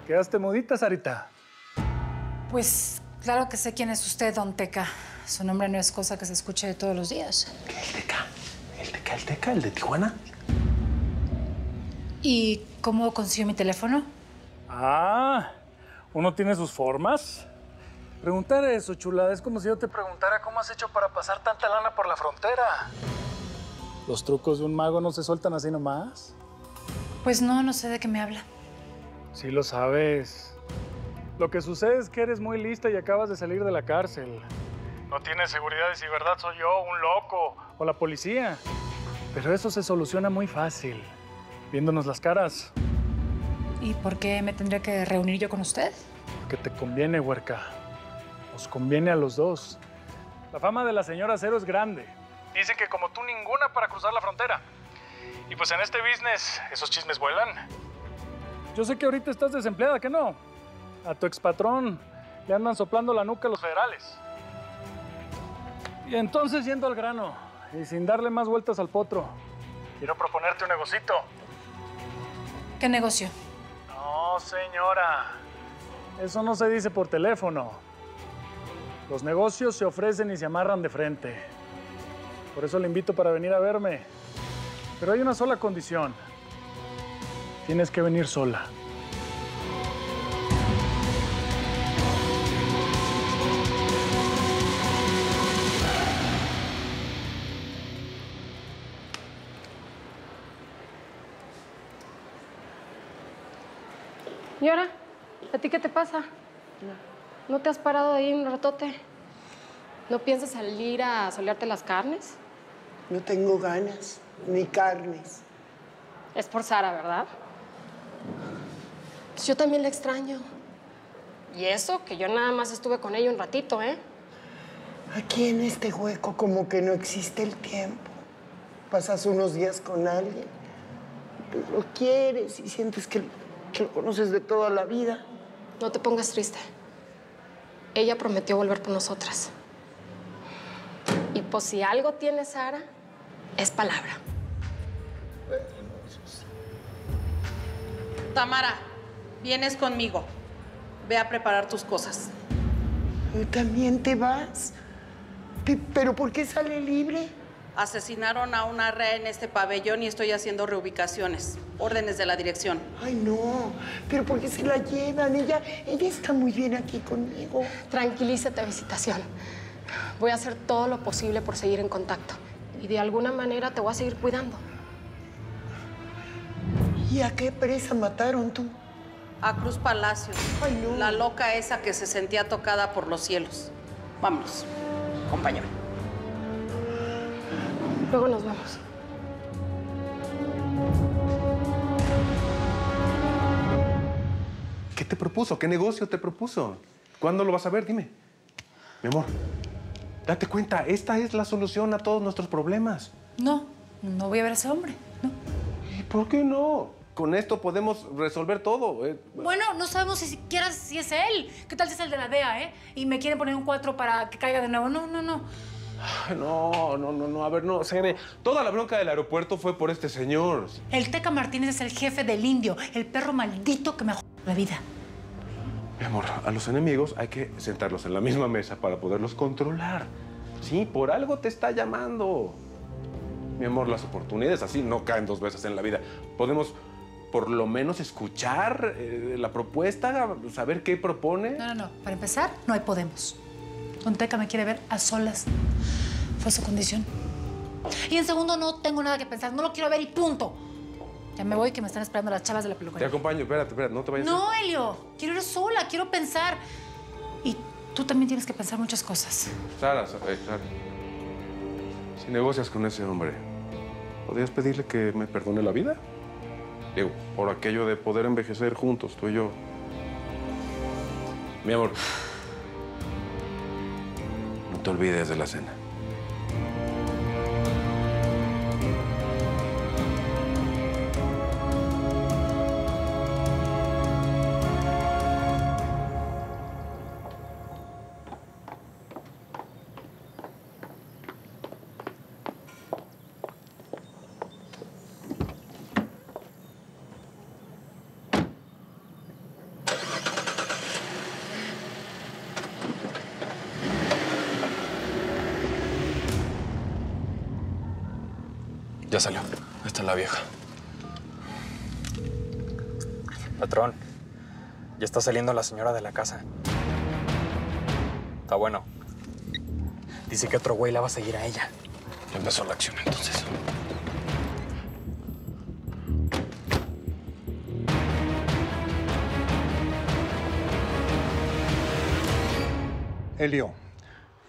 quedaste mudita, Sarita? Pues claro que sé quién es usted, don Teca. Su nombre no es cosa que se escuche todos los días. ¿Qué, el Teca? ¿El Teca? ¿El de Tijuana? ¿Y cómo consiguió mi teléfono? Ah, uno tiene sus formas. Preguntar eso, chulada, es como si yo te preguntara cómo has hecho para pasar tanta lana por la frontera. ¿Los trucos de un mago no se sueltan así nomás? Pues no sé de qué me habla. Sí lo sabes. Lo que sucede es que eres muy lista y acabas de salir de la cárcel. No tienes seguridad de si verdad soy yo, un loco, o la policía. Pero eso se soluciona muy fácil, viéndonos las caras. ¿Y por qué me tendría que reunir yo con usted? Porque te conviene, huerca. Nos conviene a los dos. La fama de la señora Cero es grande. Dicen que como tú ninguna para cruzar la frontera. Y pues en este business, esos chismes vuelan. Yo sé que ahorita estás desempleada, ¿qué no? A tu expatrón le andan soplando la nuca a los federales. Y entonces, yendo al grano, y sin darle más vueltas al potro, quiero proponerte un negocito. ¿Qué negocio? No, señora. Eso no se dice por teléfono. Los negocios se ofrecen y se amarran de frente. Por eso le invito para venir a verme. Pero hay una sola condición. Tienes que venir sola. ¿Y ahora? ¿A ti qué te pasa? ¿No te has parado ahí un ratote? ¿No piensas salir a solearte las carnes? No tengo ganas, ni carnes. Es por Sara, ¿verdad? Pues yo también la extraño. Y eso, que yo nada más estuve con ella un ratito, ¿eh? Aquí en este hueco como que no existe el tiempo. Pasas unos días con alguien, pues lo quieres y sientes que lo conoces de toda la vida. No te pongas triste. Ella prometió volver por nosotras. Y pues si algo tiene Sara, es palabra. Tamara, vienes conmigo. Ve a preparar tus cosas. ¿También te vas? ¿Pero por qué sale libre? Asesinaron a una rea en este pabellón y estoy haciendo reubicaciones. Órdenes de la dirección. Ay, no. ¿Pero por qué se la llevan? Ella está muy bien aquí conmigo. Tranquilízate, Visitación. Voy a hacer todo lo posible por seguir en contacto. Y de alguna manera te voy a seguir cuidando. ¿Y a qué presa mataron tú? A Cruz Palacios. Ay, no. La loca esa que se sentía tocada por los cielos. Vámonos, acompáñame. Luego nos vemos. ¿Qué te propuso? ¿Qué negocio te propuso? ¿Cuándo lo vas a ver? Dime. Mi amor, date cuenta, esta es la solución a todos nuestros problemas. No voy a ver a ese hombre, no. ¿Y por qué no? Con esto podemos resolver todo. Bueno, no sabemos si siquiera si es él. ¿Qué tal si es el de la DEA, Y me quieren poner un 4 para que caiga de nuevo. No. Ay, no. A ver, no, Sene, toda la bronca del aeropuerto fue por este señor. El Teca Martínez es el jefe del indio, el perro maldito que me jodió la vida. Mi amor, a los enemigos hay que sentarlos en la misma mesa para poderlos controlar. Sí, por algo te está llamando. Mi amor, las oportunidades así no caen dos veces en la vida. Podemos por lo menos escuchar la propuesta, saber qué propone. No. Para empezar, no hay podemos. Don Teca me quiere ver a solas. Fue su condición. Y en segundo, no tengo nada que pensar. No lo quiero ver y punto. Ya me voy, que me están esperando las chavas de la peluquería. Te acompaño, espérate, no te vayas. No, Helio. Quiero ir sola, quiero pensar. Y tú también tienes que pensar muchas cosas. Sara. Si negocias con ese hombre, ¿podrías pedirle que me perdone la vida? Digo, por aquello de poder envejecer juntos, tú y yo. Mi amor, no te olvides de la cena. Ya salió. Esta es la vieja. Patrón, ya está saliendo la señora de la casa. Está bueno. Dice que otro güey la va a seguir a ella. Ya empezó la acción, entonces. Elio,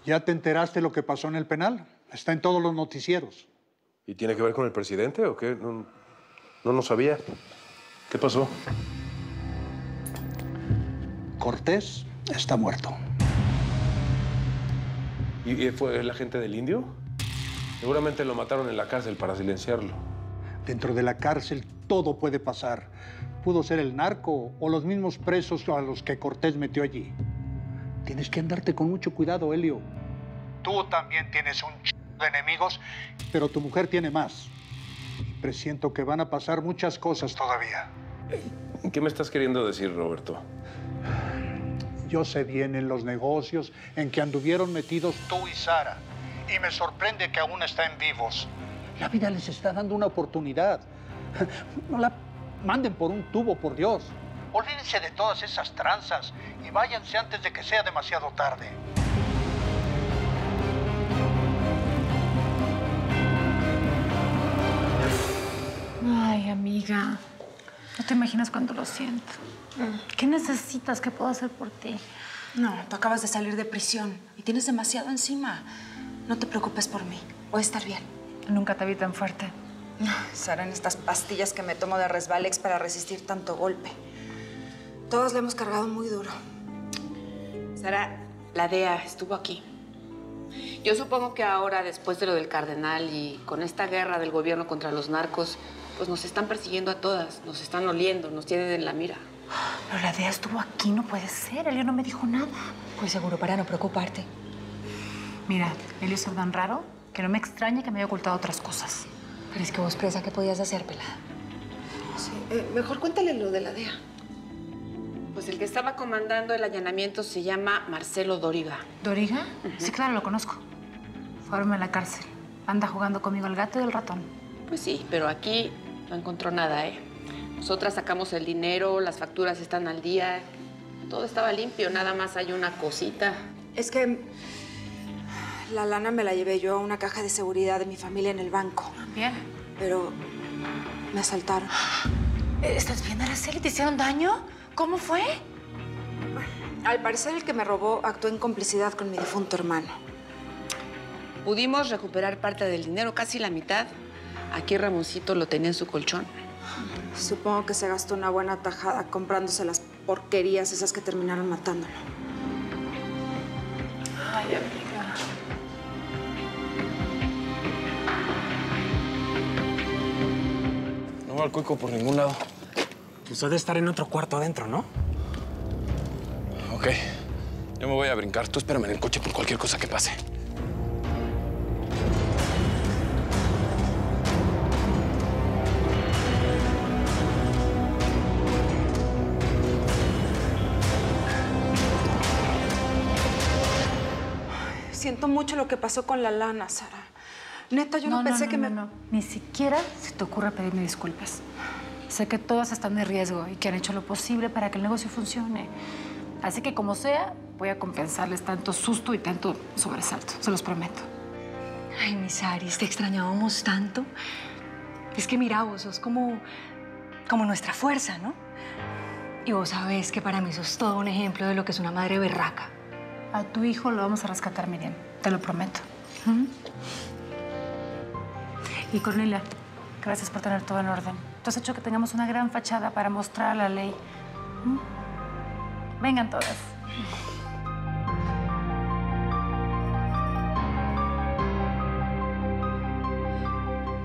¿ya te enteraste lo que pasó en el penal? Está en todos los noticieros. ¿Y tiene que ver con el presidente o qué? No lo sabía. ¿Qué pasó? Cortés está muerto. ¿Y fue el agente del Indio? Seguramente lo mataron en la cárcel para silenciarlo. Dentro de la cárcel todo puede pasar. Pudo ser el narco o los mismos presos a los que Cortés metió allí. Tienes que andarte con mucho cuidado, Elio. Tú también tienes un de enemigos, pero tu mujer tiene más. Y presiento que van a pasar muchas cosas todavía. ¿Qué me estás queriendo decir, Roberto? Yo sé bien en los negocios en que anduvieron metidos tú y Sara. Y me sorprende que aún estén vivos. La vida les está dando una oportunidad. No la manden por un tubo, por Dios. Olvídense de todas esas tranzas y váyanse antes de que sea demasiado tarde. Ay, amiga. No te imaginas cuánto lo siento. ¿Qué necesitas? ¿Qué puedo hacer por ti? No, tú acabas de salir de prisión y tienes demasiado encima. No te preocupes por mí. Voy a estar bien. Nunca te vi tan fuerte. Serán estas pastillas que me tomo de Resvalex para resistir tanto golpe. Todos le hemos cargado muy duro. Sara, la DEA estuvo aquí. Yo supongo que ahora, después de lo del cardenal y con esta guerra del gobierno contra los narcos, pues nos están persiguiendo a todas, nos están oliendo, nos tienen en la mira. Pero la DEA estuvo aquí, no puede ser. Elio no me dijo nada. Pues seguro, para no preocuparte. Mira, Elio es tan raro que no me extraña que me haya ocultado otras cosas. Pero es que vos presa, ¿qué podías hacer, pelada? Sí, mejor cuéntale lo de la DEA. Pues el que estaba comandando el allanamiento se llama Marcelo Dóriga. ¿Dóriga? Sí, claro, lo conozco. Fue a verme en la cárcel. Anda jugando conmigo el gato y el ratón. Pues sí, pero aquí no encontró nada, ¿eh? Nosotras sacamos el dinero, las facturas están al día. Todo estaba limpio, nada más hay una cosita. Es que la lana me la llevé yo a una caja de seguridad de mi familia en el banco. Bien. Pero me asaltaron. ¿Estás bien, Araceli? ¿Te hicieron daño? ¿Cómo fue? Al parecer, el que me robó actuó en complicidad con mi difunto hermano. Pudimos recuperar parte del dinero, casi la mitad. Aquí Ramoncito lo tenía en su colchón. Supongo que se gastó una buena tajada comprándose las porquerías esas que terminaron matándolo. Ay, amiga. No veo al Cuico por ningún lado. Pues ha de estar en otro cuarto adentro, ¿no? Ok. Yo me voy a brincar. Tú espérame en el coche por cualquier cosa que pase. Siento mucho lo que pasó con la lana, Sara. Neta, yo no pensé que me... No, ni siquiera se te ocurra pedirme disculpas. Sé que todas están en riesgo y que han hecho lo posible para que el negocio funcione. Así que, como sea, voy a compensarles tanto susto y tanto sobresalto. Se los prometo. Ay, mis Aris, te extrañábamos tanto. Es que mira, vos sos como nuestra fuerza, ¿no? Y vos sabés que para mí sos todo un ejemplo de lo que es una madre berraca. A tu hijo lo vamos a rescatar, Miriam. Te lo prometo. Y Cornelia, gracias por tener todo en orden. Tú has hecho que tengamos una gran fachada para mostrar a la ley. Vengan todas.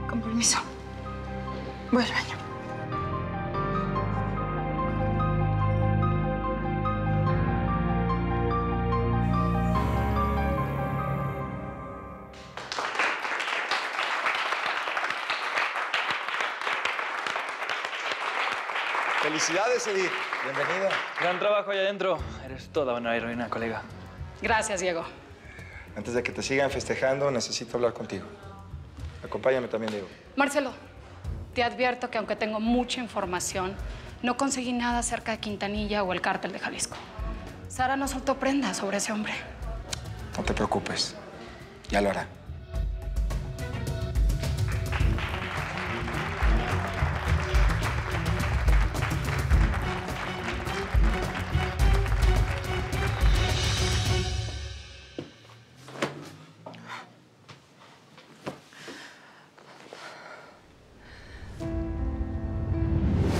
Con permiso. Voy al baño. Felicidades, Edith. Bienvenida. Gran trabajo ahí adentro. Eres toda una heroína, colega. Gracias, Diego. Antes de que te sigan festejando, necesito hablar contigo. Acompáñame también, Diego. Marcelo, te advierto que aunque tengo mucha información, no conseguí nada acerca de Quintanilla o el cártel de Jalisco. Sara no soltó prenda sobre ese hombre. No te preocupes. Ya lo hará.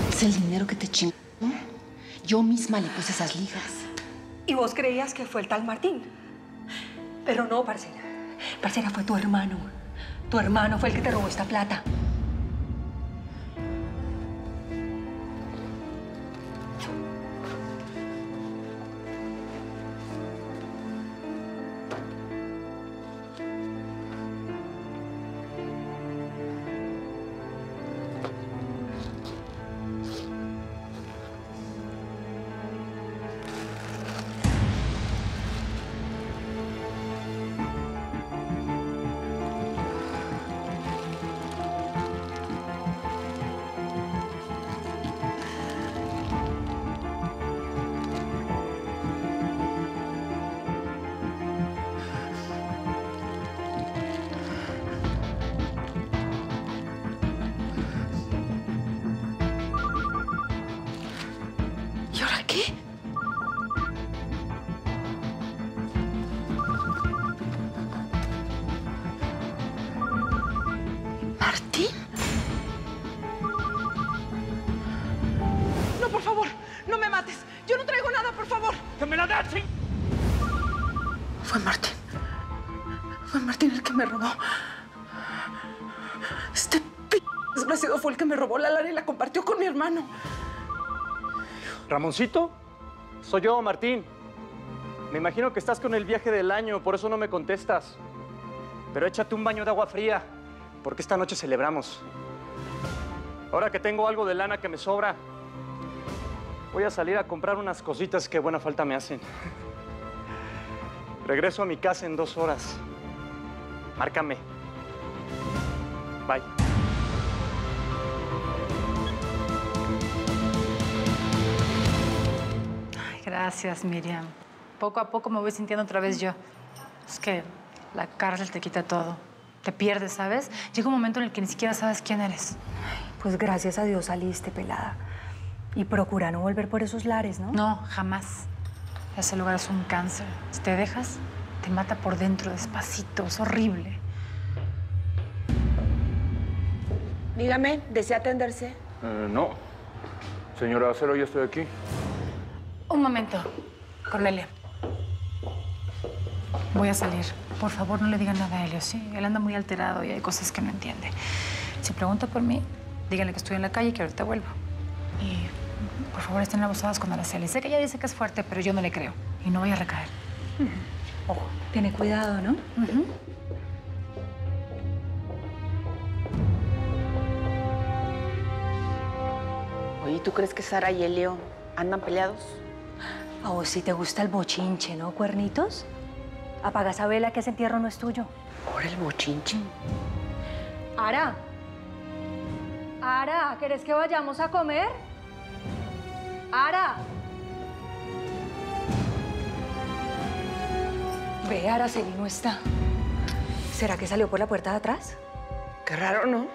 Es el dinero que te chingó. Yo misma le puse esas ligas. ¿Y vos creías que fue el tal Martín? Pero no, parcera. Parcera, fue tu hermano. Tu hermano fue el que te robó esta plata. ¿Y ahora qué? ¿Martín? No, por favor, no me mates. Yo no traigo nada, por favor. ¡Que me la das, sí! Fue Martín. Fue Martín el que me robó. Este desgraciado fue el que me robó la lana y la compartió con mi hermano. ¿Ramoncito? Soy yo, Martín. Me imagino que estás con el viaje del año, por eso no me contestas. Pero échate un baño de agua fría, porque esta noche celebramos. Ahora que tengo algo de lana que me sobra, voy a salir a comprar unas cositas que buena falta me hacen. Regreso a mi casa en 2 horas. Márcame. Bye. Gracias, Miriam. Poco a poco me voy sintiendo otra vez yo. Es que la cárcel te quita todo. Te pierdes, ¿sabes? Llega un momento en el que ni siquiera sabes quién eres. Pues gracias a Dios saliste, pelada. Y procura no volver por esos lares, ¿no? No, jamás. Ese lugar es un cáncer. Si te dejas, te mata por dentro despacito. Es horrible. Dígame, ¿desea atenderse? No. Señora Acero, ya estoy aquí. Un momento, Cornelia. Voy a salir. Por favor, no le digan nada a Helio, ¿sí? Él anda muy alterado y hay cosas que no entiende. Si pregunta por mí, díganle que estoy en la calle y que ahorita vuelvo. Y, por favor, estén abusadas con Araceli. Sé que ella dice que es fuerte, pero yo no le creo. Y no vaya a recaer. Ojo, tiene cuidado, ¿no? Oye, ¿tú crees que Sara y Helio andan peleados? A vos sí te gusta el bochinche, ¿no, cuernitos? Apaga esa vela que ese entierro no es tuyo. Por el bochinche. Ara. Ara, ¿querés que vayamos a comer? Ara. Ve, Araceli no está. ¿Será que salió por la puerta de atrás? Qué raro, ¿no?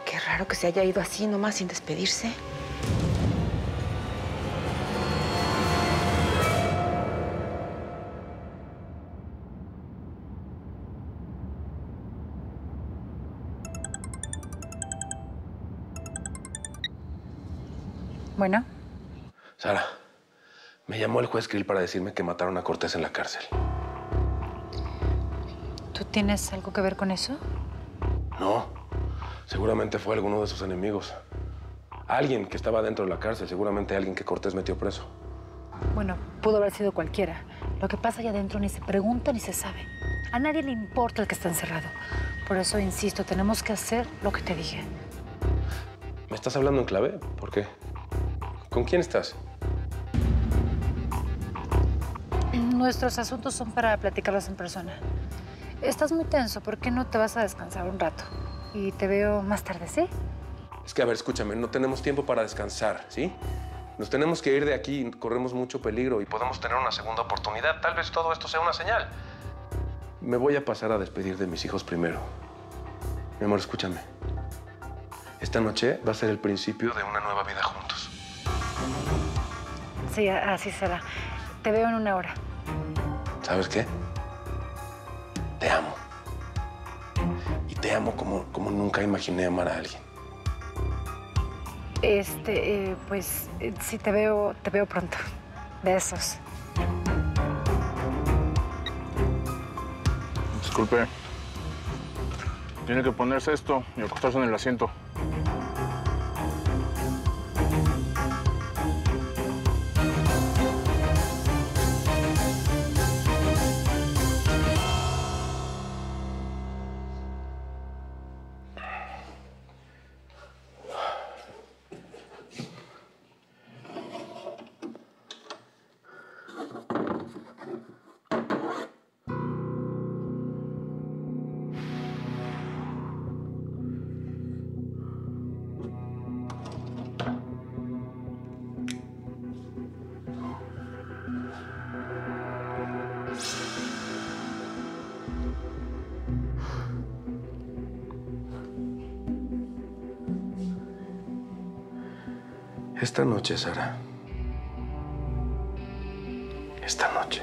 Qué raro que se haya ido así nomás sin despedirse. Bueno. Sara, me llamó el juez Krill para decirme que mataron a Cortés en la cárcel. ¿Tú tienes algo que ver con eso? No, seguramente fue alguno de sus enemigos. Alguien que estaba dentro de la cárcel, seguramente alguien que Cortés metió preso. Bueno, pudo haber sido cualquiera. Lo que pasa allá adentro ni se pregunta ni se sabe. A nadie le importa el que está encerrado. Por eso, insisto, tenemos que hacer lo que te dije. ¿Me estás hablando en clave? ¿Por qué? ¿Con quién estás? Nuestros asuntos son para platicarlos en persona. estás muy tenso. ¿Por qué no te vas a descansar un rato? Y te veo más tarde, ¿sí? Es que, a ver, escúchame, no tenemos tiempo para descansar, ¿sí? Nos tenemos que ir de aquí, corremos mucho peligro y podemos tener una segunda oportunidad. Tal vez todo esto sea una señal. Me voy a pasar a despedir de mis hijos primero. Mi amor, escúchame. Esta noche va a ser el principio de una nueva vida juntos. Sí, así será. Te veo en 1 hora. ¿Sabes qué? Te amo. Y te amo como nunca imaginé amar a alguien. Pues sí, te veo pronto. Besos. Disculpe. Tiene que ponerse esto y acostarse en el asiento. Esta noche, Sara. Esta noche.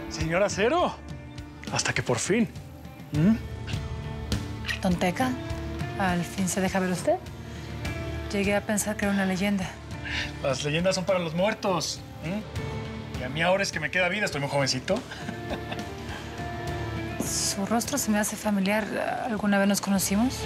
Señora Cero, hasta que por fin. Don Teca, ¿al fin se deja ver usted? Llegué a pensar que era una leyenda. Las leyendas son para los muertos. Y a mí ahora es que me queda vida, estoy muy jovencito. Su rostro se me hace familiar. ¿Alguna vez nos conocimos?